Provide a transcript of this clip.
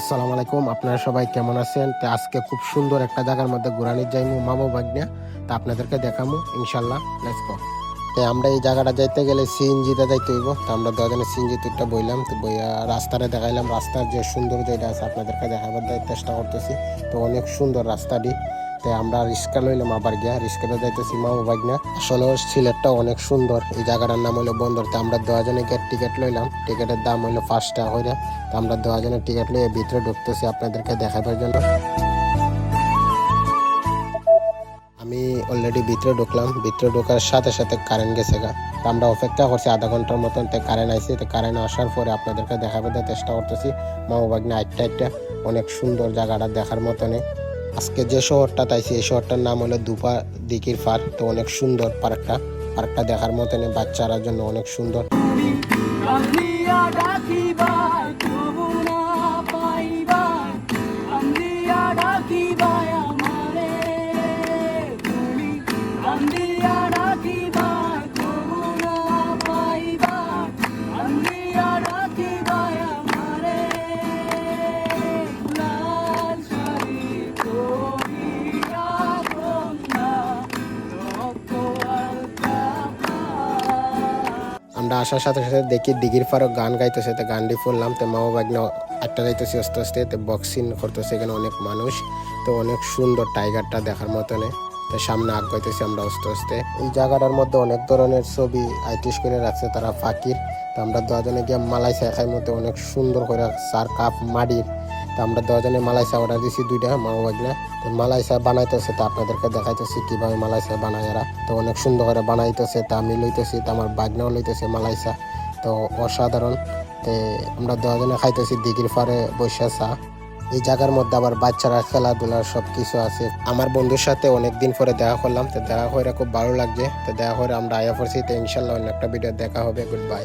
আসসালামু আলাইকুম, আপনারা সবাই কেমন আছেন? তো আজকে খুব সুন্দর একটা জায়গার মধ্যে ঘুরানি যাইমু মামু বাগনা। তা আপনাদেরকে দেখামু ইনশাল্লাহ। Let's go. তো আমরা এই জায়গাটা যাইতে গেলে সিএনজিতে যাইতে হইব। তো আমরা দুজনে সিএনজি তুইটা বইলাম, তো বইয়া রাস্তাটা দেখাইলাম। রাস্তার যে সুন্দর যেটা আছে আপনাদেরকে দেখাবার চেষ্টা করতেছি। তো অনেক সুন্দর রাস্তাটি। তো আমরা রিক্সা লইলাম, আবার গিয়া রিক্সাটা যাইতেছি মামু বাগনা। আসলে সিলেটটা অনেক সুন্দর। এই জায়গাটার নাম হলো বন্দর। তো আমরা দুজনে গিয়ে টিকিট লইলাম। টিকিটের দাম হইলো 5 টাকা করে। তো আমরা দুজনে টিকিট লইয়ে ভিতরে ঢুকতেছি আপনাদেরকে দেখাবার জন্য। আমি অলরেডি ভিতরে ঢুকলাম। ভিতরে ঢোকার সাথে সাথে কারেন্ট গেছে গা। তো আমরা অপেক্ষা করছি আধা ঘন্টার মতন। তো কারেন্ট আইছে। তো কারেন্ট আসার পরে আপনাদেরকে দেখাবার চেষ্টা করতেছি মামু বাগনা। একটা অনেক সুন্দর জায়গাটা দেখার মতনে। আজকে যে শহরটা তাইছি এই শহরটার নাম হলো দুপা দিকির পার্ক। তো অনেক সুন্দর পার্কটা দেখার মতনে, বাচ্চারা জন্য অনেক সুন্দর। আমরা আসার সাথে সাথে দেখি দিঘির পাড়ে গান গাইতেছে। তো গানটি ফুললাম। তো মামা বাগনা একটা যাইতেছি আস্তে আস্তে। তো বক্সিং করতেছে এখানে অনেক মানুষ। তো অনেক সুন্দর টাইগারটা দেখার মতনে। তো সামনে আগাইতেছি আমরা আস্তে আস্তে। এই জায়গাটার মধ্যে অনেক ধরনের ছবি আর্টিস্ট করে রাখছে তারা ফাকির। তো আমরা দুজনে গিয়ে মালাই চা খাই মতো অনেক সুন্দর করে 4 কাপ মাটির। তো আমরা দুজনে মালাই চা অর্ডার দিছি 2টা মামা বাগনা। তো মালাই চা বানাইতেছে। তো আপনাদেরকে দেখাইতেছি কিভাবে মালাই চা বানায় এরা। তো অনেক সুন্দর করে বানাইতেছে। তা আমি লইতেছি, তো আমার বাগনাও লইতেছে মালাই চা। তো অসাধারণ। তো আমরা দুজনে খাইতেছি দিঘির পাড়ে বসে চা। এই জায়গার মধ্যে আবার বাচ্চারা খেলাধুলার সবকিছু আছে। আমার বন্ধুর সাথে অনেকদিন পরে দেখা করলাম। তো দেখা করে খুব ভালো লাগছে। তো দেখা করে আমরা আয়া পড়ছি। তো ইনশাল্লাহ অন্য একটা ভিডিও দেখা হবে। Good bye.